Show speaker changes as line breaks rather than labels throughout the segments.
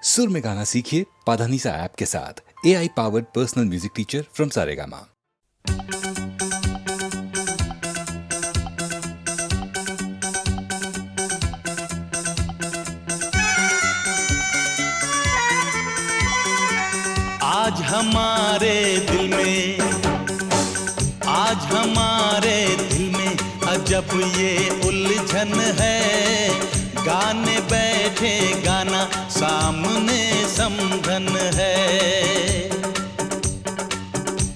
सुर में गाना सीखिए पाधानीसा ऐप के साथ। AI powered personal music teacher from Saregama.
आज हमारे दिल में अजब ये उलझन है। गाने बैठे गाना सामने समधन है।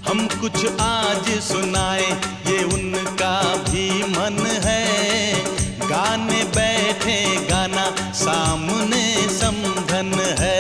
हम कुछ आज सुनाए ये उनका भी मन है। गाने बैठे गाना सामने समधन है।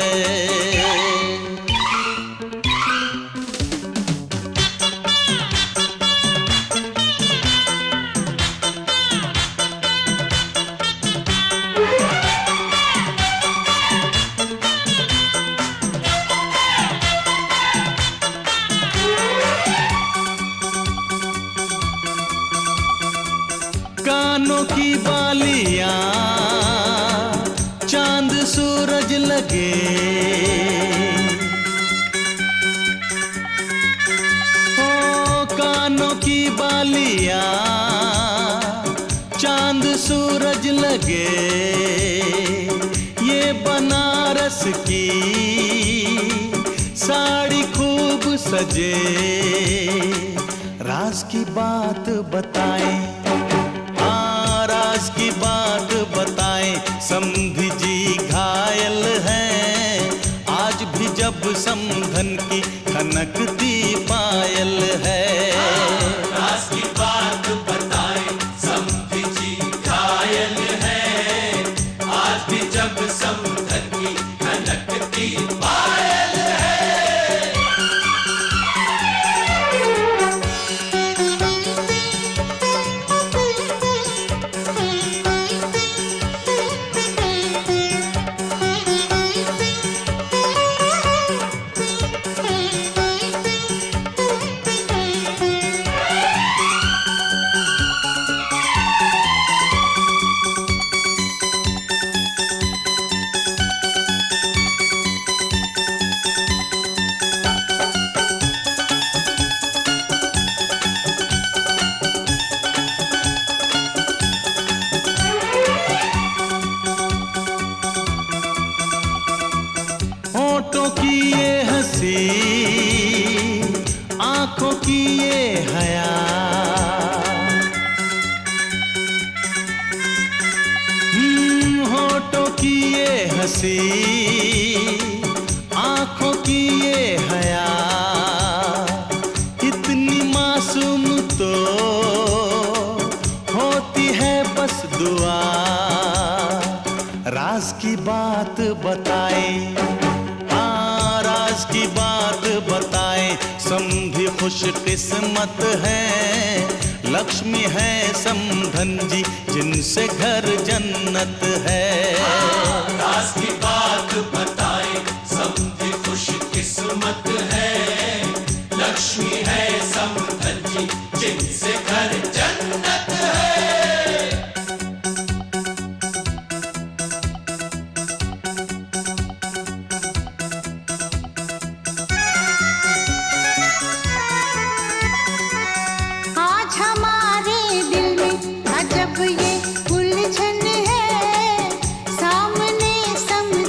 कानों की बालियां चांद सूरज लगे। ओ कानों की बालियां चांद सूरज लगे। ये बनारस की साड़ी खूब सजे। राज की बात बताएं, राज की बात बताएं। समधी जी घायल हैं। आज भी जब समधन की खनकती पायल है।
राज की बात बताएं, समधी जी घायल हैं। आज भी जब समधन की खनकती पायल है।
होठों की ये हंसी, आंखों की ये हया। होठों की ये हंसी, आंखों की ये हया। इतनी मासूम तो होती है बस दुआ। राज की बात बताएं, राज की बात बताएं। समधी खुश किस्मत है। लक्ष्मी है समधन जी जिनसे घर जन्नत है।
राज की बात बताएं, समधी खुश किस्मत है। लक्ष्मी है समधन जी जिनसे घर जन्नत है।
आज हमारे दिल में अजब ये उलझन है। सामने समधन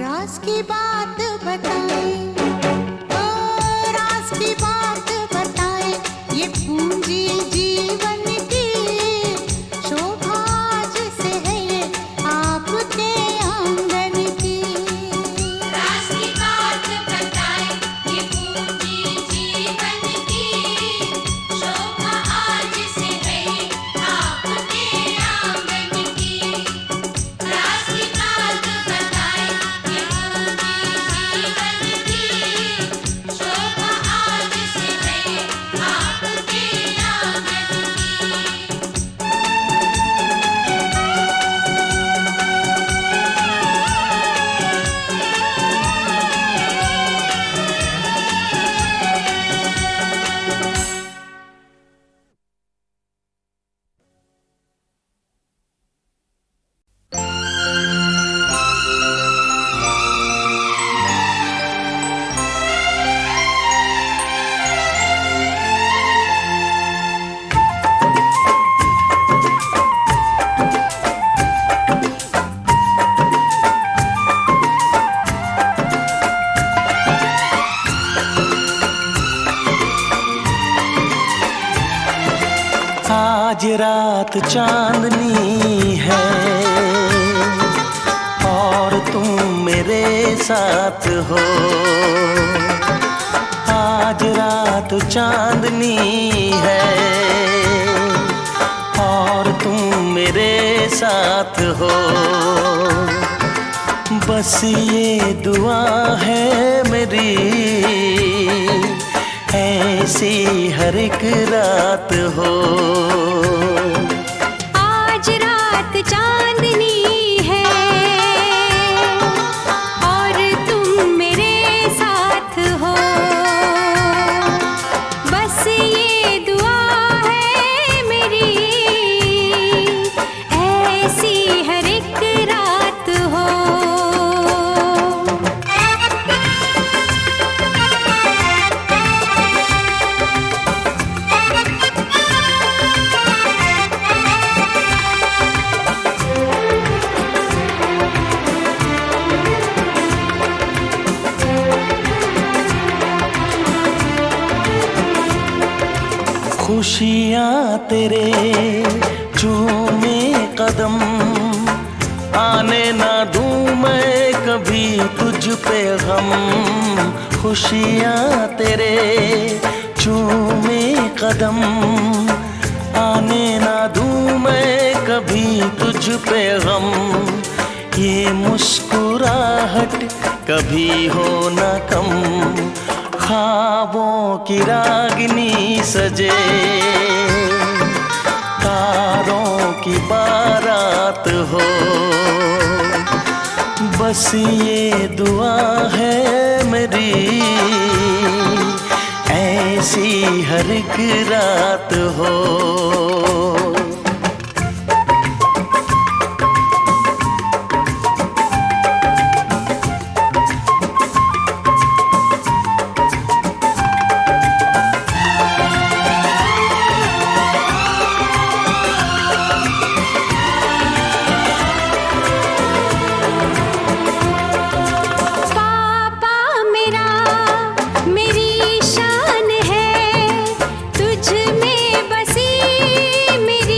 राज की बात बताएं, ओ राज की बात बताएं, ये पूंजी जीवन की शोभा जिसे है ये आपके आंगन की।
राज की बात बताएं, ये पूंजी जीवन की शोभा आज से है आपके आंगन की। राज की बात बताएं, ये पूंजी जीवन की शोभा आज से है आपके आंगन की।
आज रात चांदनी है और तुम मेरे साथ हो। आज रात चांदनी है और तुम मेरे साथ हो। बस ये दुआ है मेरी, ऐसी हर एक रात हो।
आज रात चांदनी है और तुम मेरे साथ हो। बस ये दुआ है मेरी, ऐसी हर एक रात हो।
खुशियाँ तेरे चूमे कदम, आने ना दूँ मैं कभी तुझ पे गम। खुशियाँ तेरे चूमे कदम, आने ना दूँ मैं कभी तुझ पे गम। ये मुस्कुराहट कभी हो ना कम, ख्वाबों की रागनी सजे, तारों की बारात हो। बस ये दुआ है मेरी, ऐसी हर एक रात हो।
मेरी शान है, तुझ में बसी मेरी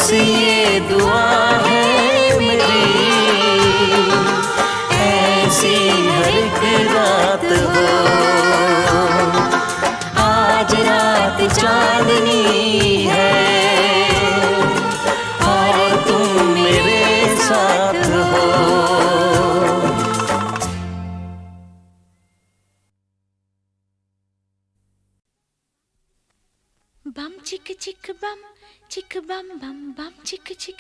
बस ये दुआ है मेरी, ऐसी हर एक रात हो, आज रात चांदनी है और तुम मेरे साथ हो।
बम चिक चिक बम बम बम चिक चिक।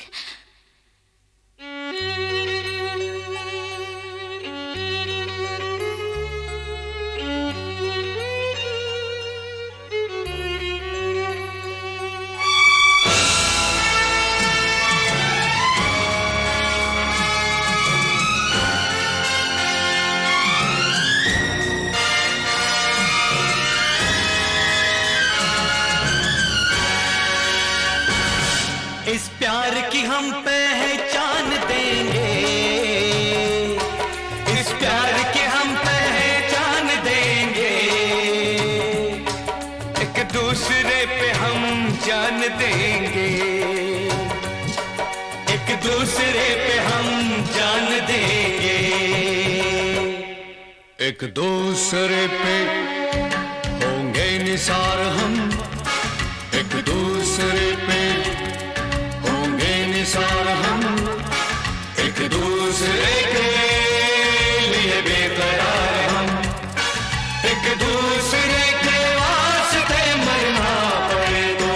इस प्यार की हम पहचान देंगे, इस प्यार की हम पहचान देंगे, एक दूसरे पे हम जान देंगे, एक दूसरे पे हम जान देंगे, एक दूसरे पे होंगे निसार हम, एक दूसरे पे निसार हम, एक दूसरे के लिए बेकरार हम, एक दूसरे के वास्ते मरना पड़े तो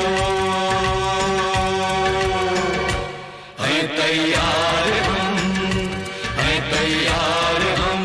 हैं तैयार हम, हैं तैयार हम।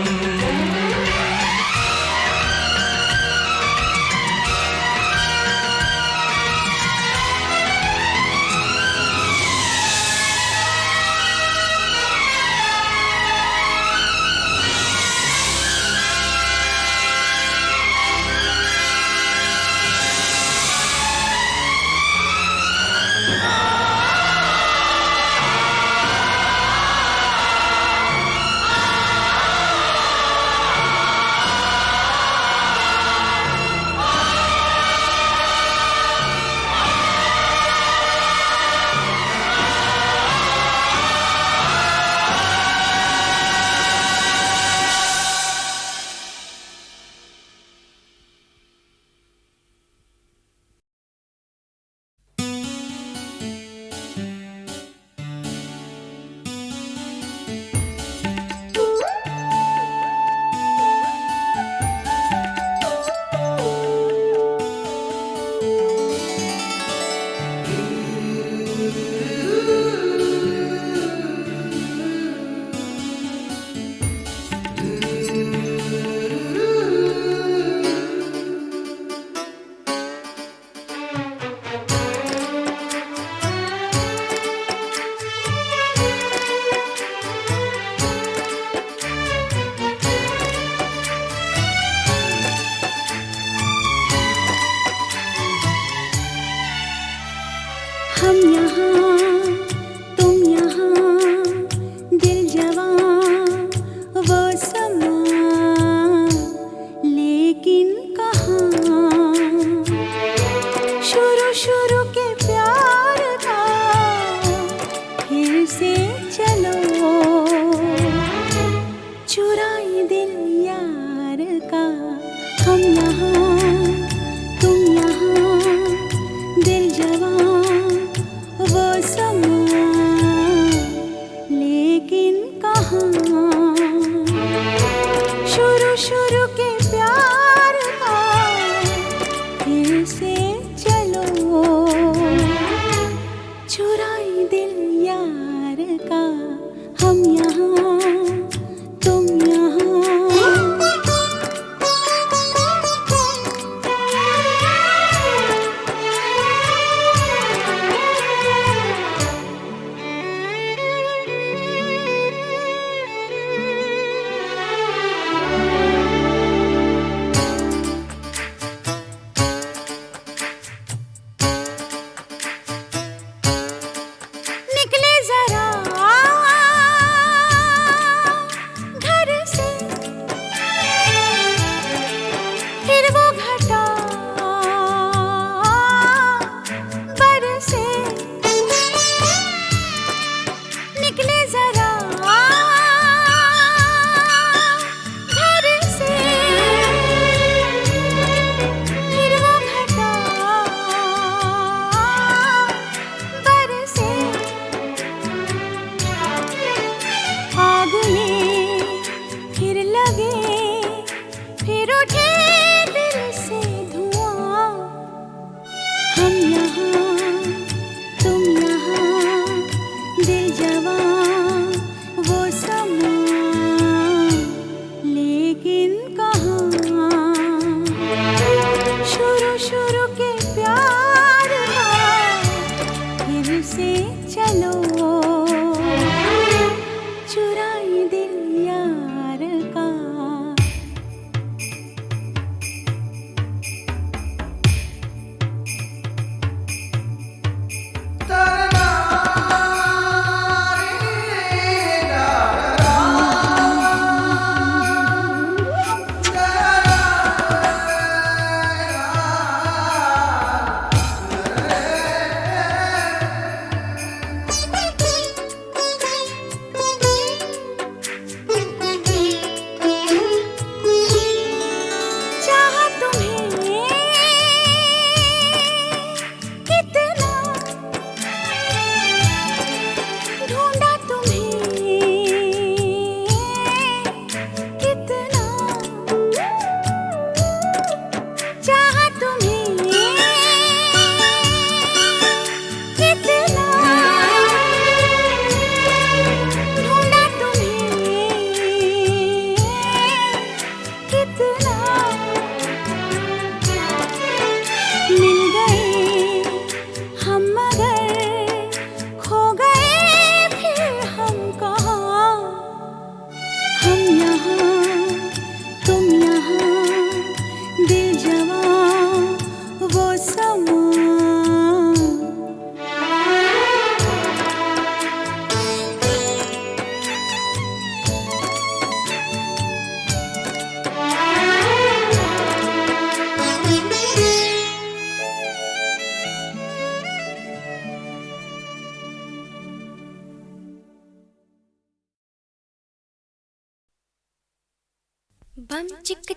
बम चिक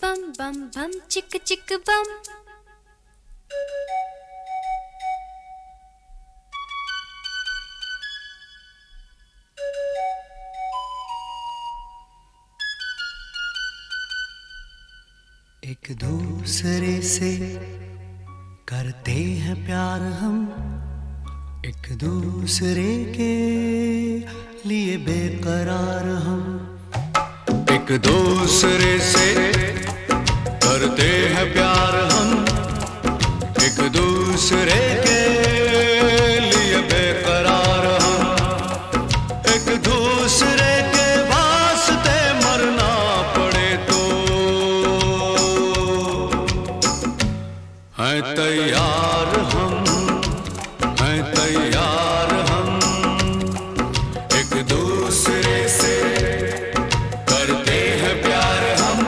बम बम बम चिक बम।
एक दूसरे से करते हैं प्यार हम, एक दूसरे के लिए बेकरार हम। एक दूसरे से करते हैं प्यार हम, एक दूसरे के लिए बेकरार हम। एक दूसरे के वास्ते मरना पड़े तो हैं तैयार हम, हैं तैयार हम। एक दूसरे से करते हैं प्यार हम,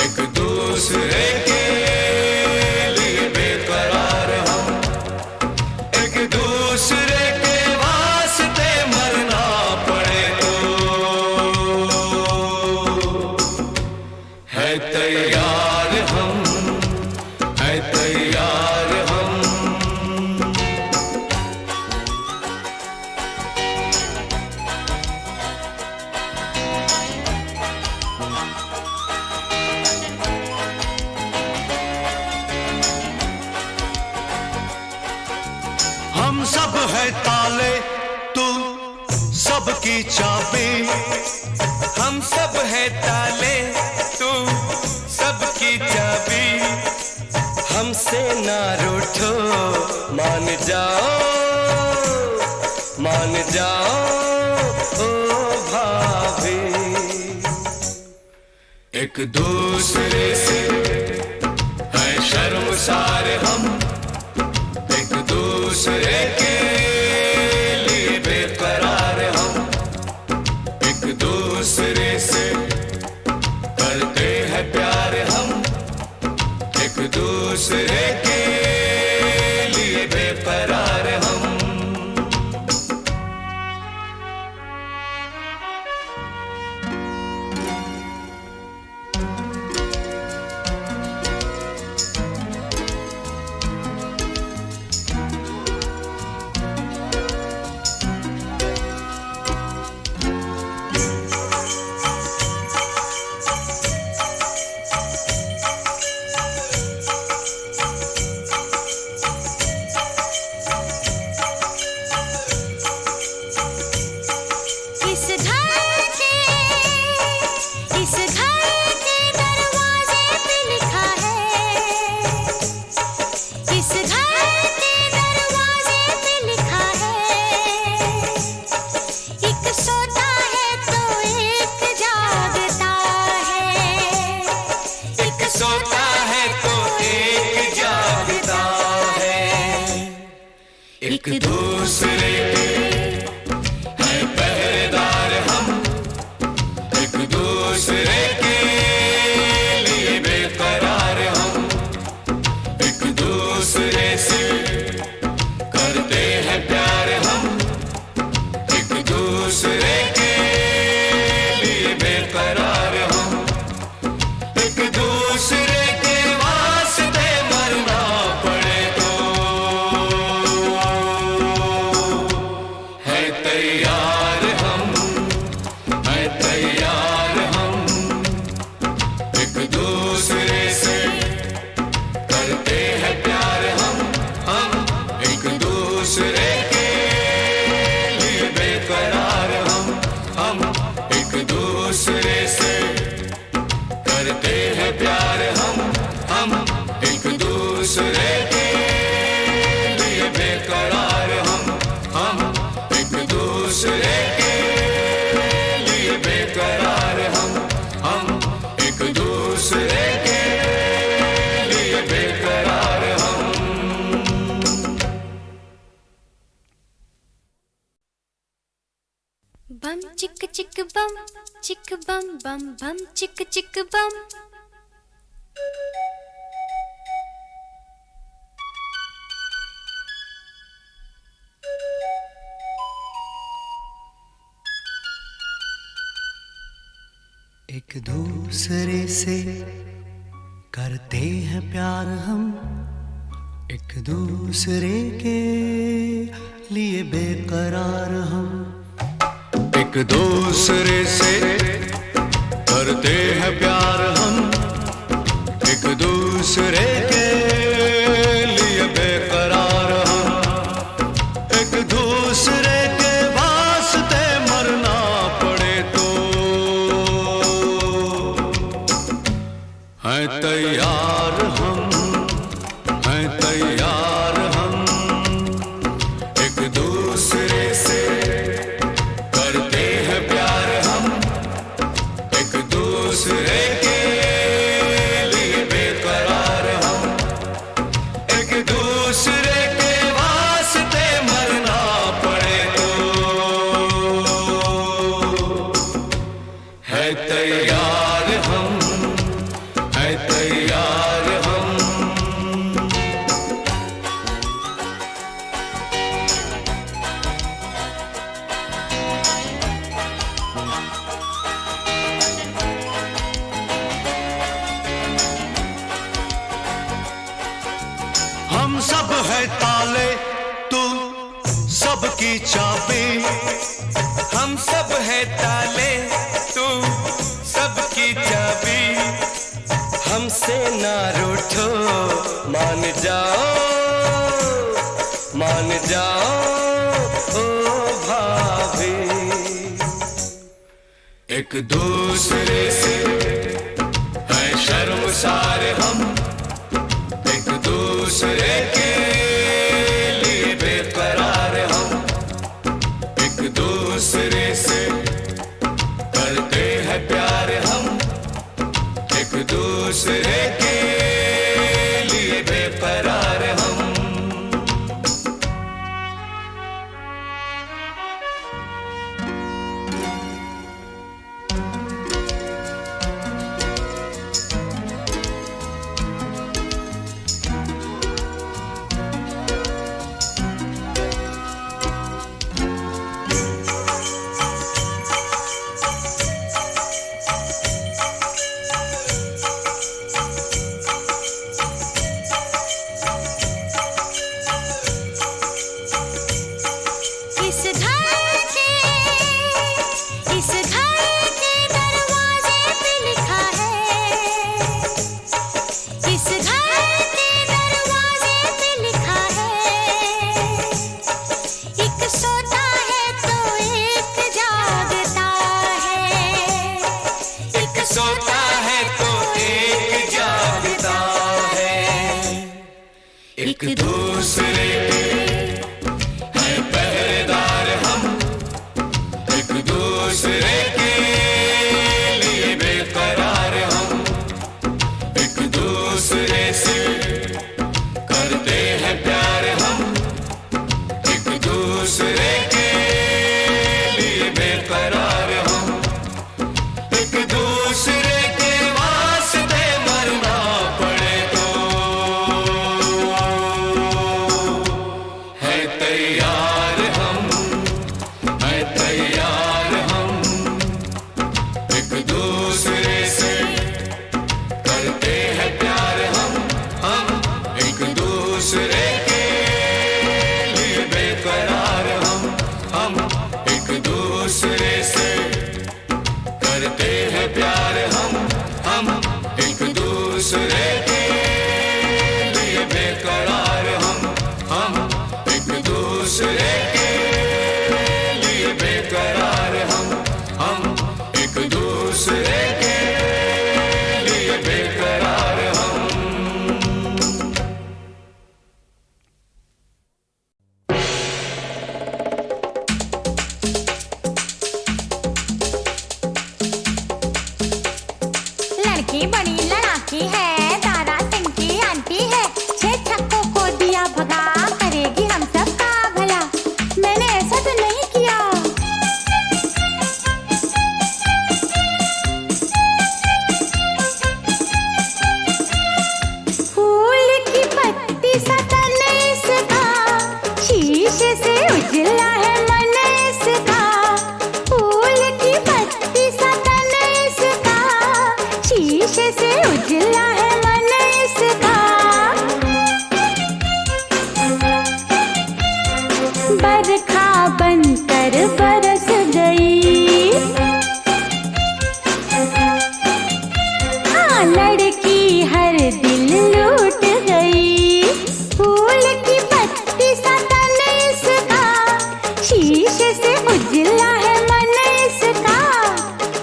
एक दूसरे के लिए बेकरार हम। एक दूसरे के वास्ते मरना पड़े तो है तैयार हम, है तैयार हम। हम सब है ताले, तू सबकी चाबी।
हम सब है ताले, तू सबकी चाबी। हमसे ना रूठो, मान जाओ, मान जाओ ओ भाभी।
एक दूसरे से है शर्मसार हम, एक दूसरे के लिए बेकरार हम। एक दूसरे से करते हैं प्यार हम, एक दूसरे के लिए बेकरार हम।
इस घर के दरवाजे पे लिखा है, इस घर के दरवाजे पे लिखा है। एक सोता है तो एक जागता है, एक
सोता है तो एक जागता है।
एक दूसरे के है पहरेदार हम, एक दूसरे के लिए बेकरार हम। एक दूसरे से करते हैं प्यार हम, एक दूसरे के लिए बेकरार हम। एक दूसरे के वास्ते मरना पड़े तो है तैयार हम, है तैयार हम। एक दूसरे से करते हैं प्यार हम एक दूसरे के लिए बेकरार हम एक दूसरे से करते हैं प्यार हम एक दूसरे के लिए बेकरार हम एक दूसरे के लिए बेकरार हम एक दूसरे के लिए बेकरार हम।
बम चिक बम बम बम चिक बम।
एक दूसरे से करते हैं प्यार हम, एक दूसरे के लिए बेकरार हम।
एक दूसरे से करते हैं प्यार हम, एक दूसरे के लिए बेकरार हम। एक दूसरे के वास्ते मरना पड़े तो हैं तैयार हम, हैं तैयार हम। एक दूसरे से करते हैं प्यार हम, एक दूसरे के लिए बेकरार हम। एक दूसरे के वास्ते मरना पड़े तो है तैयार हम, है तैयार हम। हम सब है ताले, तू सबकी चाबी।
हम सब है ताले, तू सबकी चाबी। हमसे ना रूठो, मान जाओ, मान जाओ ओ भाभी।
एक दूसरे से है शर्मसार हम, एक दूसरे के लिए बेकरार हम। एक दूसरे से करते हैं प्यार हम, एक दूसरे के लिए बेकरार हम।
इस घर के दरवाजे पे लिखा है, इस घर के दरवाजे पे लिखा है। एक सोता है तो एक जागता है, एक
सोता है तो एक जागता है।
एक दूसरे के हैं पहरेदार हम, एक दूसरे के लिए बेकरार हम। एक दूसरे से करते हैं प्यार हम, एक दूसरे के लिए बेकरार हम। एक दूसरे के वास्ते मरना पड़े तो है तैयार हम, है तैयार हम। एक दूसरे से करते हैं प्यार हम एक दूसरे के लिए बेकरार हम एक दूसरे से करते हैं प्यार हम एक दूसरे के लिए बेकरार हम एक दूसरे के लिए बेकरार हम एक दूसरे के लिए बेकरार हम।
लड़की बड़ी लड़ाकी है, तारा सिंह की आंटी है, 6 छक्कों को दिया भगा, करेगी हम सब का भला। मैंने ऐसा तो नहीं किया। फूल की पत्ती सा तन इसका, शीशे से उजला है मन इसका। फूल की पत्ती सा तन इसका, उजला है मन इसका। बरखा बनकर बरस गई, हाँ लड़की हर दिल लूट गई। फूल की पत्ती सा तन इसका, शीशे से उजला है मन इसका।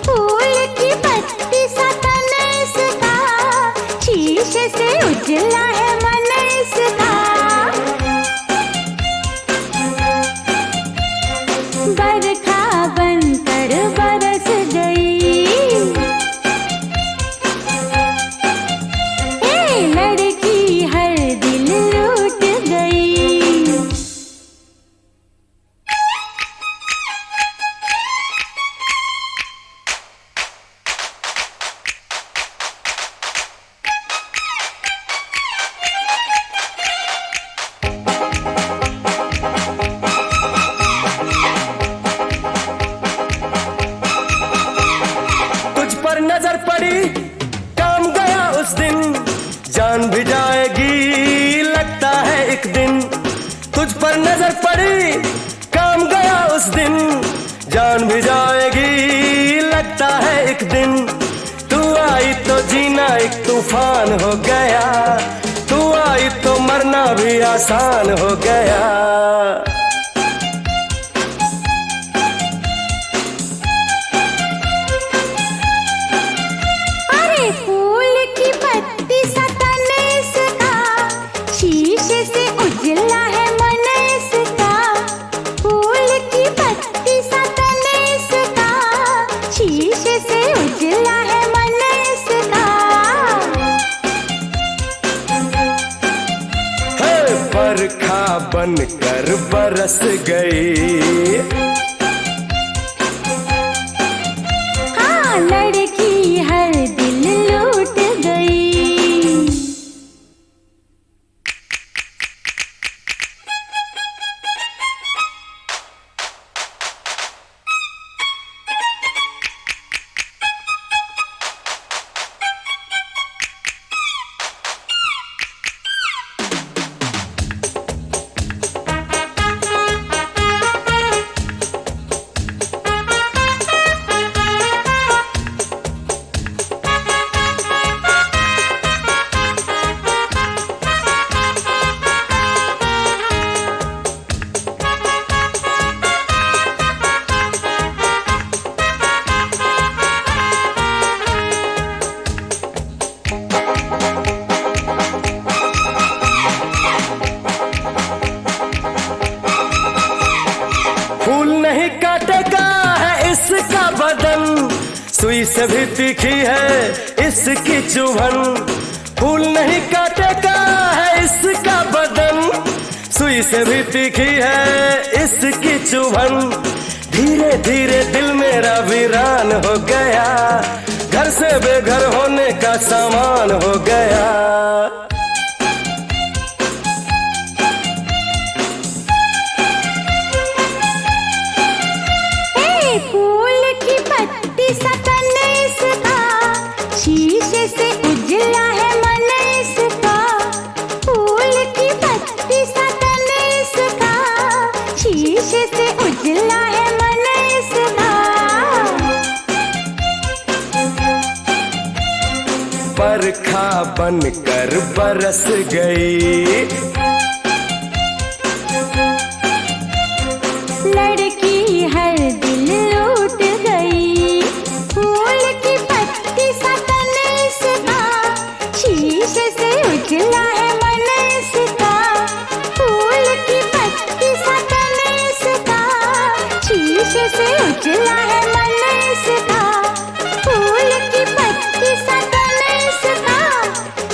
फूल की पत्ती सा तन इसका, शीशे से उजला है मन इसका। बरखा बनकर बरस गई, ए लड़की हर दिल लूट गई।
तुझ पर नजर पड़ी काम गया उस दिन, जान भी जाएगी लगता है एक दिन। तुझ पर नजर पड़ी काम गया उस दिन, जान भी जाएगी लगता है एक दिन। तू आई तो जीना एक तूफान हो गया, तू आई तो मरना भी आसान हो गया।
अरे फूल की पत्ती सा तन इसका, शीशे से उजला है मन इसका। फूल की पत्ती सा तन इसका, शीशे से उजला है मन इसका।
है बरखा बनकर बरस गई,
हाँ लड़की हर दिल लूट गई।
फूल नहीं काटेगा है इसका बदन, सुई से भी तीखी है इसकी चुभन। फूल नहीं काटेगा है इसका बदन, सुई से भी तीखी है इसकी चुभन। धीरे धीरे दिल मेरा वीरान हो गया, घर से बेघर होने का सामान हो गया।
ए फूल की पत्ती सा तन इसका, शीशे से उजला है मन इसका। फूल की पत्ती सा तन इसका, शीशे से उजला है मन इसका।
बरखा बनकर बरस गई,
लड़की हर दिल लूट गई। फूल की पत्ती सा तन इसका, शीशे से उजला है मन इसका। फूल की पत्ती सा तन इसका, शीशे से उजला है मन इसका। फूल की पत्ती सा तन इसका,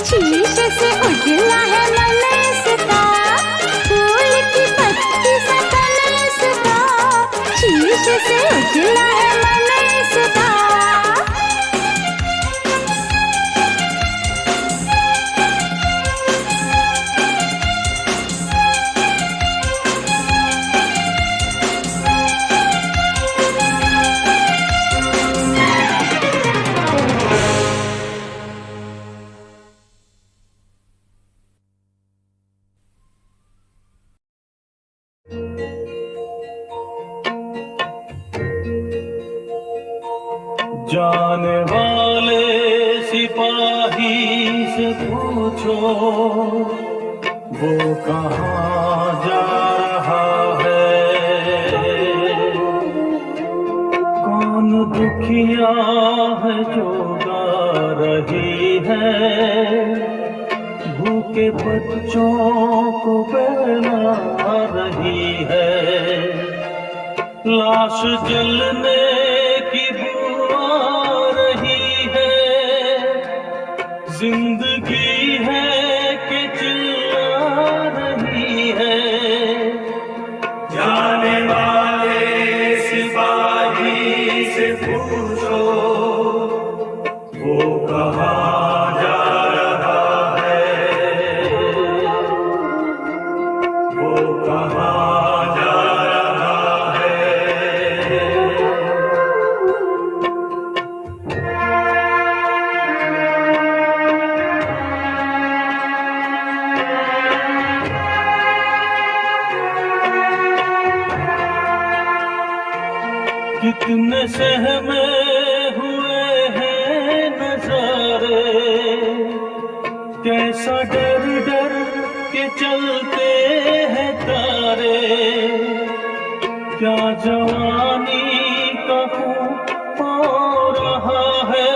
शीशे से उजला है मन इसका।
सिपाही से पूछो वो कहाँ जा रहा है। कौन दुखिया है जो गा रही है, भूखे बच्चों को बहला रही है। लाश जलने की बू आ रही है, जिंदगी है कि चिल्ला रही है। जाने वाले सिपाही से पूछो वो कहाँ जा रहा है, वो कहाँ जा रहा है। कितने सहमे हुए हैं नजारे, कैसा डर डर के चलते हैं तारे। क्या जवानी का खून हो रहा है,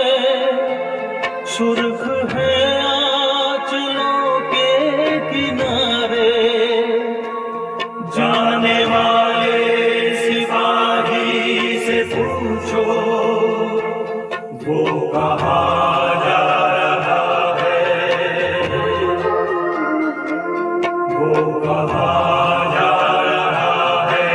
सुर्ख है आंचलों के किनारे। जाने वाले सिपाही से पूछो वो कहाँ जा रहा है, वो कहाँ जा रहा है।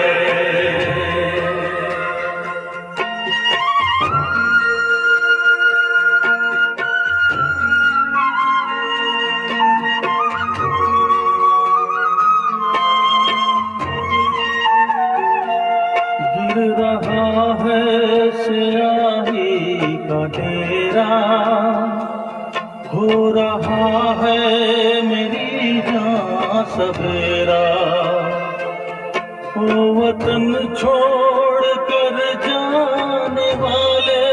गिर रहा है स्याही का डेरा, हो रहा है मेरी जान सवेरा। ओ वतन छोड़ कर जाने वाले,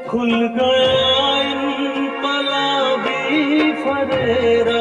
खुल गया इनकलाबी फरेरा।